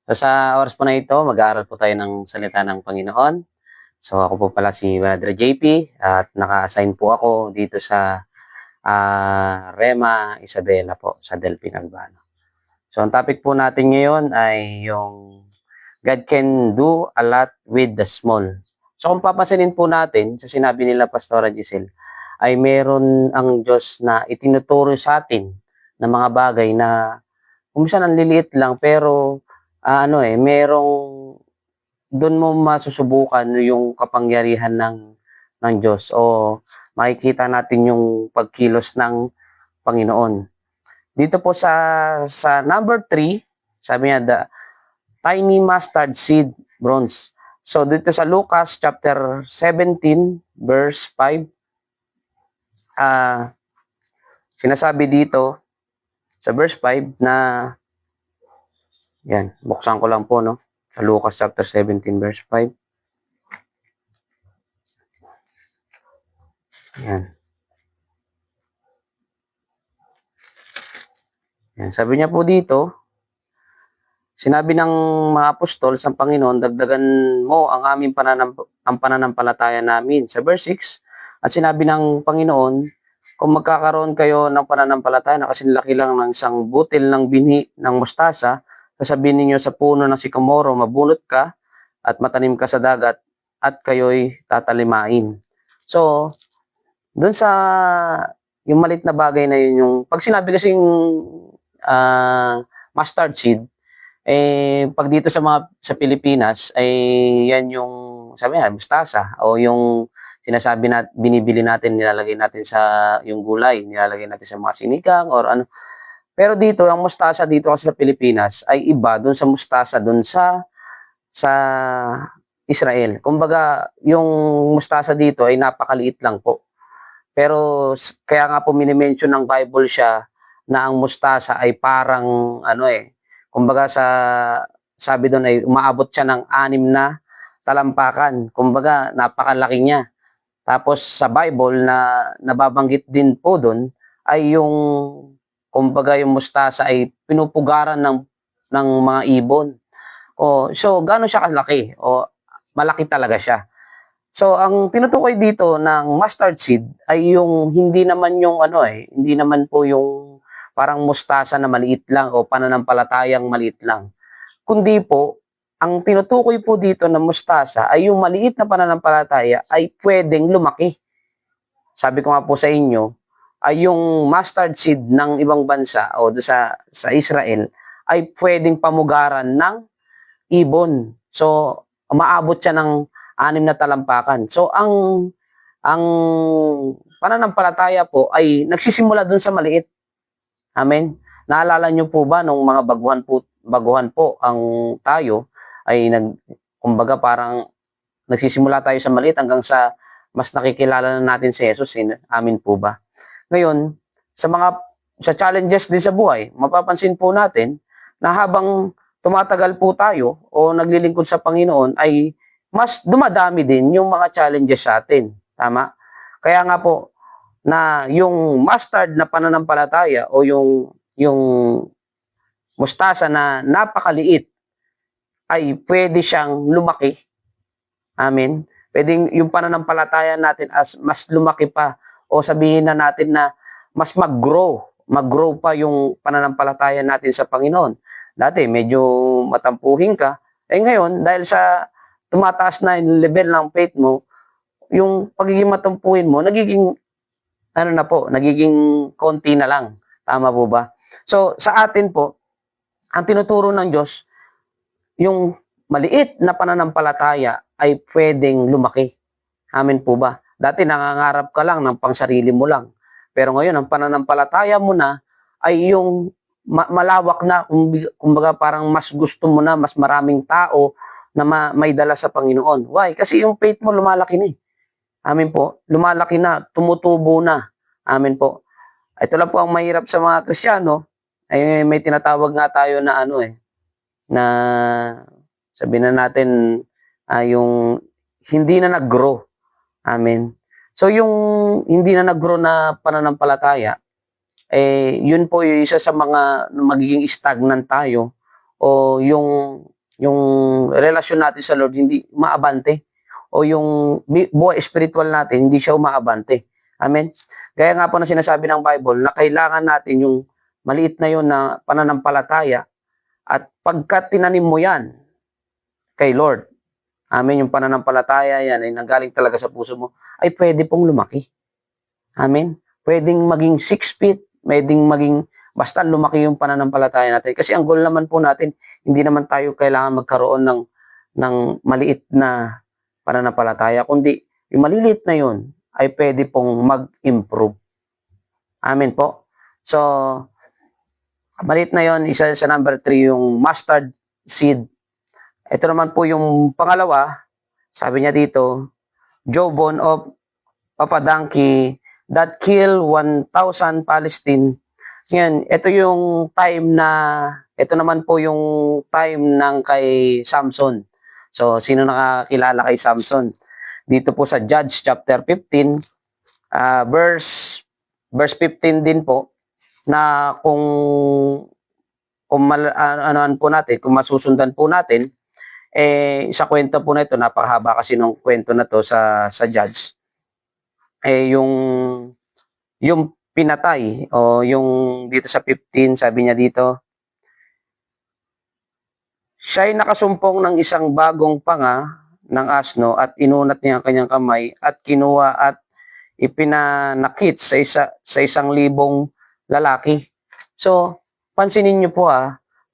So sa oras po na ito, mag-aaral po tayo ng salita ng Panginoon. So ako po pala si Brother JP at naka-assign po ako dito sa Rema Isabela po sa Delphine Albano. So ang topic po natin ngayon ay yung God can do a lot with the small. So kung papansinin po natin sa sinabi nila Pastora Giselle, ay meron ang Diyos na itinuturo sa atin ng mga bagay na minsan ang liliit lang pero merong doon mo masusubukan yung kapangyarihan ng Diyos o makikita natin yung pagkilos ng Panginoon. Dito po sa number 3, sabi niya the tiny mustard seed bronze. So dito sa Lucas chapter 17 verse 5, sinasabi dito sa verse 5 na yan, buksan ko lang po, no? Sa Lucas chapter 17 verse 5. Yan. Yan. Sabi niya po dito, sinabi ng mga apostol sa Panginoon, dagdagan mo ang aming pananampalataya namin. Sa verse 6, at sinabi ng Panginoon, kung magkakaroon kayo ng pananampalataya na kasinlaki lang ng isang butil ng binhi ng mustasa, sasabihin ninyo sa puno ng sikomoro, mabunot ka at matanim ka sa dagat at kayo'y tatalimain. So, doon sa yung malit na bagay na yun, yung pag sinabi kasing mustard seed, pag dito sa Pilipinas ay yan yung sabi nga mustasa o yung sinasabi na binibili natin, nilalagay natin sa yung gulay, nilalagay natin sa mga sinigang or ano. Pero dito, ang mustasa dito kasi sa Pilipinas ay iba doon sa mustasa doon sa Israel. Kumbaga, yung mustasa dito ay napakaliit lang po. Pero kaya nga po minimension ng Bible siya na ang mustasa ay parang kumbaga sabi doon ay umaabot siya ng 6 na talampakan. Kumbaga, napakalaki niya. Tapos sa Bible na nababanggit din po doon ay yung kumbaga yung mustasa ay pinupugaran ng mga ibon. So gaano siya kalaki? Malaki talaga siya. So ang tinutukoy dito ng mustard seed ay yung hindi naman yung hindi naman po yung parang mustasa na maliit lang o pananampalatayang maliit lang. Kundi po, ang tinutukoy po dito ng mustasa ay yung maliit na pananampalataya ay pwedeng lumaki. Sabi ko nga po sa inyo, ay yung mustard seed ng ibang bansa o sa Israel ay pwedeng pamugaran ng ibon. So, umaabot siya ng 6 na talampakan. So, ang pananampalataya po ay nagsisimula dun sa maliit. Amen. Naalala niyo po ba nung mga baguhan po ang tayo ay kumbaga parang nagsisimula tayo sa maliit hanggang sa mas nakikilala na natin si Jesus. Amin po ba? Ngayon, sa challenges din sa buhay, mapapansin po natin na habang tumatagal po tayo o naglilingkod sa Panginoon ay mas dumadami din yung mga challenges sa atin. Tama? Kaya nga po na yung mustard na pananampalataya o yung mustasa na napakaliit ay pwede siyang lumaki. Amen. Pwedeng yung pananampalataya natin as mas lumaki pa o sabihin na natin na mas mag-grow pa yung pananampalataya natin sa Panginoon. Dati medyo matampuhin ka, ngayon dahil sa tumataas na yung level ng faith mo, yung pagiging matampuhin mo nagiging nagiging konti na lang. Tama po ba? So sa atin po, ang tinuturo ng Diyos, yung maliit na pananampalataya ay pwedeng lumaki. Amen po ba? Dati nangangarap ka lang ng pangsarili mo lang. Pero ngayon, ang pananampalataya mo na ay yung malawak na, kumbaga parang mas gusto mo na, mas maraming tao na may dala sa Panginoon. Why? Kasi yung faith mo lumalaki na. Amen po. Lumalaki na, tumutubo na. Amen po. Ito lang po ang mahirap sa mga Kristiyano. Ay may tinatawag nga tayo na na sabihin na natin yung hindi na nag-grow. Amen. So yung hindi na nag-grow na pananampalataya, yun po yung isa sa mga magiging stagnant tayo o yung yung relasyon natin sa Lord hindi maabante o yung buhay spiritual natin hindi siya umaabante. Amen. Kaya nga po na sinasabi ng Bible na kailangan natin yung maliit na yun na pananampalataya at pagka tinanim mo yan kay Lord, amen, yung pananampalataya yan ay nanggaling talaga sa puso mo, ay pwede pong lumaki. Amen. Pwedeng maging 6 feet, pwedeng maging basta lumaki yung pananampalataya natin. Kasi ang goal naman po natin, hindi naman tayo kailangan magkaroon ng maliit na pananampalataya, kundi yung maliliit na yun ay pwede pong mag-improve. Amen po. So, maliit na yun, isa sa number 3, yung mustard seed. Ito naman po yung pangalawa, sabi niya dito, jawbone of a donkey that kill 1,000 Palestine. Yan, ito naman po yung time ng kay Samson. So, sino nakakilala kay Samson? Dito po sa Judge chapter 15, verse 15 din po, na kung masusundan po natin, sa kwento po na ito, napakahaba kasi nung kwento na to sa Judge, yung pinatay o yung dito sa 15, sabi niya dito, siya'y nakasumpong ng isang bagong panga ng asno at inunat niya ang kanyang kamay at kinuha at ipinanakit sa 1,000 lalaki. So, pansinin niyo po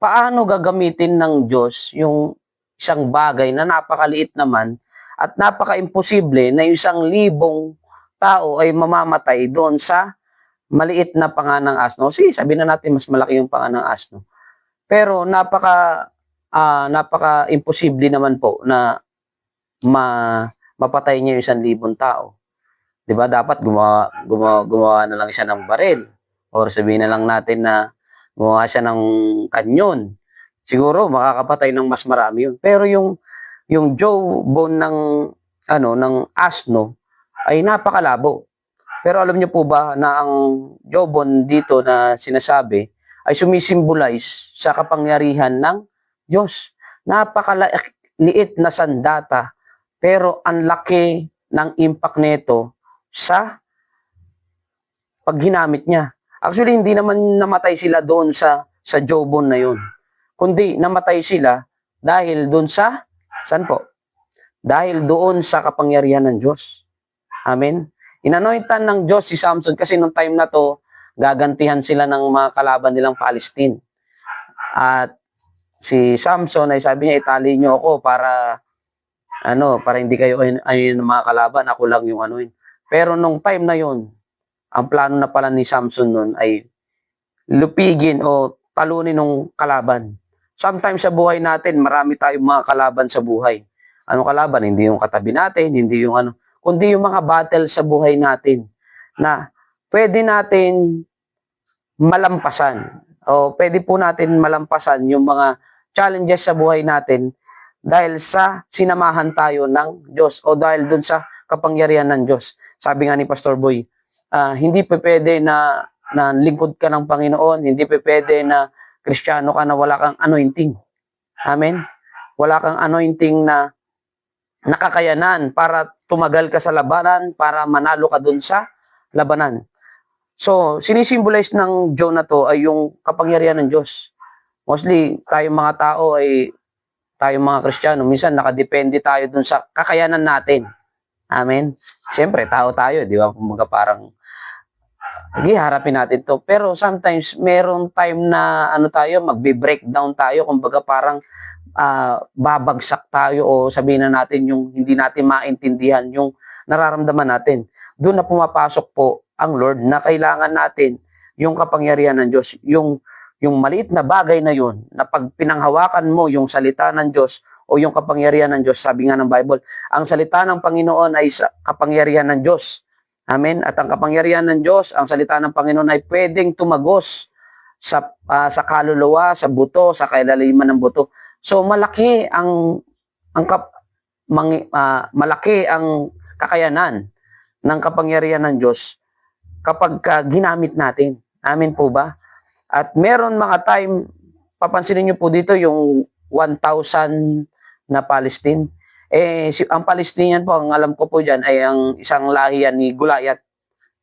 paano gagamitin ng Diyos yung isang bagay na napakaliit naman at napaka-imposible na yung 1,000 tao ay mamamatay doon sa maliit na panga ng asno. Sige, sabi na natin mas malaki yung panga ng asno. Pero napaka-imposible naman po na mapatay niya yung 1,000 tao. 'Di ba? Dapat gumawa na lang siya ng baril. Or sabihin na lang natin na gumawa siya ng kanyon. Siguro makakapatay ng mas marami yun. Pero yung jawbone ng asno ay napakalabo. Pero alam niyo po ba na ang jawbone dito na sinasabi ay sumisimbolize sa kapangyarihan ng Diyos. Napakaliit na sandata, pero ang laki ng impact nito sa pag ginamit niya. Actually, hindi naman namatay sila doon sa jawbone na yun. Kundi namatay sila dahil doon saan po? Dahil doon sa kapangyarihan ng Diyos. Amen? Inanointan ng Diyos si Samson kasi nung time na to, gagantihan sila ng mga kalaban nilang Palestine. At si Samson ay sabi niya, itali niyo ako para hindi kayo ayun ng mga kalaban, ako lang yung anuin. Pero nung time na yon, ang plano na pala ni Samson nun ay lupigin o talunin ng kalaban. Sometimes sa buhay natin, marami tayong mga kalaban sa buhay. Ano kalaban? Hindi yung katabi natin, hindi yung kundi yung mga battle sa buhay natin na pwede natin malampasan o pwede po natin malampasan yung mga challenges sa buhay natin dahil sa sinamahan tayo ng Diyos o dahil dun sa kapangyarihan ng Diyos. Sabi nga ni Pastor Boy, hindi pa pwede na lingkod ka ng Panginoon, hindi pa pwede na Kristiyano ka na wala kang anointing. Amen? Wala kang anointing na nakakayanan para tumagal ka sa labanan, para manalo ka dun sa labanan. So, sinisimbolize ng John na to ay yung kapangyarihan ng Diyos. Mostly, tayong mga tao tayong mga Kristiyano, minsan nakadepende tayo dun sa kakayanan natin. Amen? Siyempre, tao tayo, di ba? Kumbaga parang, harapin natin to. Pero sometimes, meron time na magbe-breakdown tayo, kumbaga parang babagsak tayo o sabihin na natin yung hindi natin maintindihan yung nararamdaman natin. Doon na pumapasok po ang Lord na kailangan natin yung kapangyarihan ng Diyos, yung maliit na bagay na yun, na pag pinanghawakan mo yung salita ng Diyos o yung kapangyarihan ng Diyos, sabi nga ng Bible, ang salita ng Panginoon ay kapangyarihan ng Diyos. Amen? At ang kapangyarihan ng Diyos, ang salita ng Panginoon ay pwedeng tumagos sa kaluluwa, sa buto, sa kailaliman ng buto. So malaki malaki ang kakayanan ng kapangyarihan ng Diyos kapag ginamit natin. Amen po ba? At meron mga time, papansinin niyo po dito yung 1,000 na Palestine. Ang Palestinian po, ang alam ko po dyan ay ang isang lahi yan ni Gulayat.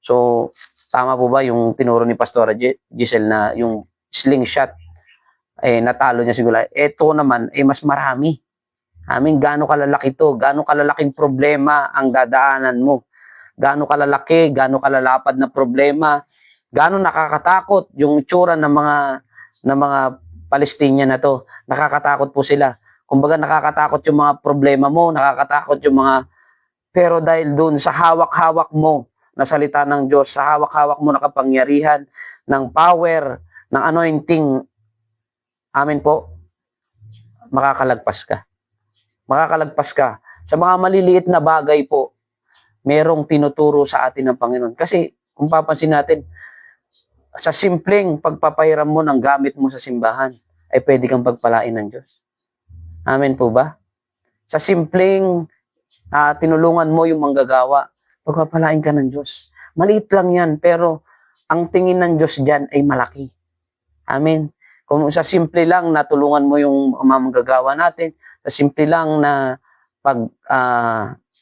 So, tama po ba yung tinuro ni Pastora Giselle na yung slingshot, natalo niya si Gulayat? Ito naman, mas marami. Gaano kalalaki to, gaano kalalaking problema ang dadaanan mo, gaano kalalaki, gaano kalalapad na problema, gaano nakakatakot yung itsura ng mga Palestinian na to. Nakakatakot po sila. Kumbaga nakakatakot yung mga problema mo, nakakatakot yung mga, pero dahil doon sa hawak-hawak mo na salita ng Diyos, sa hawak-hawak mo na kapangyarihan, ng power, ng anointing, amen po, makakalagpas ka. Makakalagpas ka. Sa mga maliliit na bagay po, merong tinuturo sa atin ng Panginoon. Kasi kung papansin natin, sa simpleng pagpapahiram mo ng gamit mo sa simbahan, ay pwede kang pagpalain ng Diyos. Amen po ba? Sa simpleng tinulungan mo yung manggagawa, pagpapalain ka ng Diyos. Maliit lang yan, pero ang tingin ng Diyos dyan ay malaki. Amen. Kung sa simple lang na tulungan mo yung mga manggagawa natin, sa simple lang na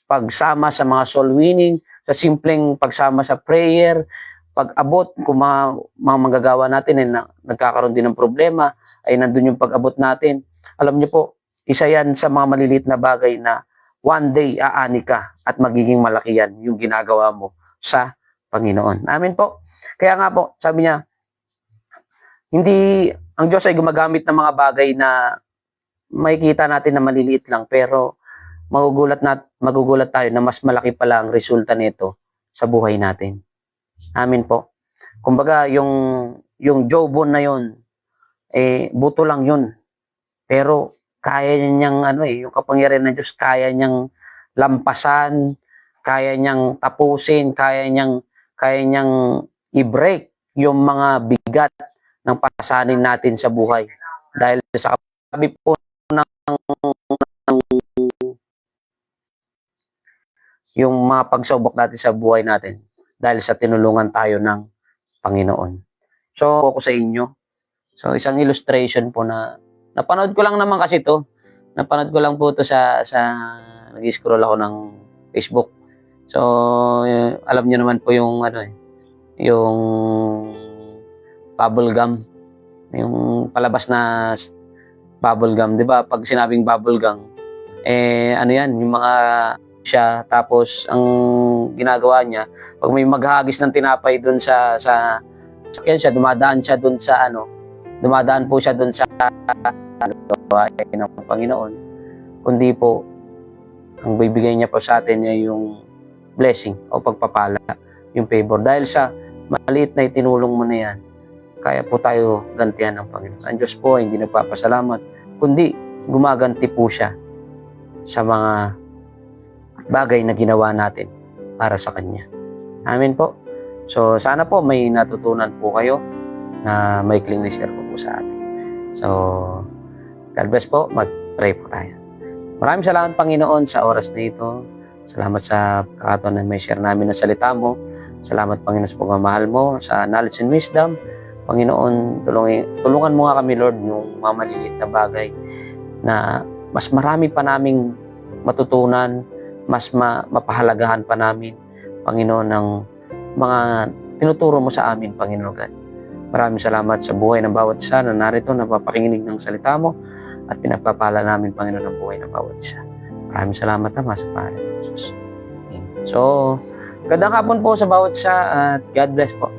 pagsama sa mga soul winning, sa simpleng pagsama sa prayer, pag-abot, kung mga manggagawa natin ay nagkakaroon din ng problema, ay nandun yung pag-abot natin. Alam niyo po, isa yan sa mga maliliit na bagay na one day aani ka at magiging malaki yan yung ginagawa mo sa Panginoon. Amen po. Kaya nga po, sabi niya, hindi, ang Diyos ay gumagamit ng mga bagay na makikita natin na maliliit lang, pero magugulat tayo na mas malaki pala ang resulta nito sa buhay natin. Amen po. Kumbaga, yung jawbone na yun, buto lang yun. Pero kaya niyang yung kapangyarihan ng Diyos, kaya niyang lampasan, kaya niyang tapusin, kaya niyang i-break yung mga bigat ng pasanin natin sa buhay. Dahil sa kabi po yung mga pagsubok natin sa buhay natin dahil sa tinulungan tayo ng Panginoon. So, ako sa inyo. So, isang illustration po na napanood ko lang naman kasi to. Napanood ko lang po to sa nag-scroll ako ng Facebook. So, alam niyo naman po yung yung bubble gum. Yung palabas na bubble gum, 'di ba? Pag sinabing bubble gum, yan, yung mga siya, tapos ang ginagawa niya, pag may maghagis ng tinapay doon sa sakyan siya, dumadaan po siya doon sa bahay ng Panginoon. Kundi po, ang bibigay niya po sa atin ay yung blessing o pagpapala, yung favor. Dahil sa maliit na itinulong mo na yan, kaya po tayo gantihan ng Panginoon. Ang Diyos po ay hindi nagpapasalamat, kundi gumaganti po siya sa mga bagay na ginawa natin para sa Kanya. Amen po. So, sana po may natutunan po kayo na may maikling share po sa atin. So, God bless po. Mag-pray po tayo. Maraming salamat, Panginoon, sa oras na ito. Salamat sa pagkakataon na may share namin ng salita mo. Salamat, Panginoon, sa pagmamahal mo, sa knowledge and wisdom. Panginoon, tulungan mo nga kami, Lord, yung mga maliliit na bagay na mas marami pa naming matutunan, mas mapahalagahan pa namin, Panginoon, ng mga tinuturo mo sa amin, Panginoon God. Maraming salamat sa buhay ng bawat isa na narito, napapakinig ng salita mo at pinagpapala namin, Panginoon, ang buhay ng bawat isa. Maraming salamat naman sa pangalan ng Jesus. Amen. So, gandang hapon po sa bawat isa at God bless po.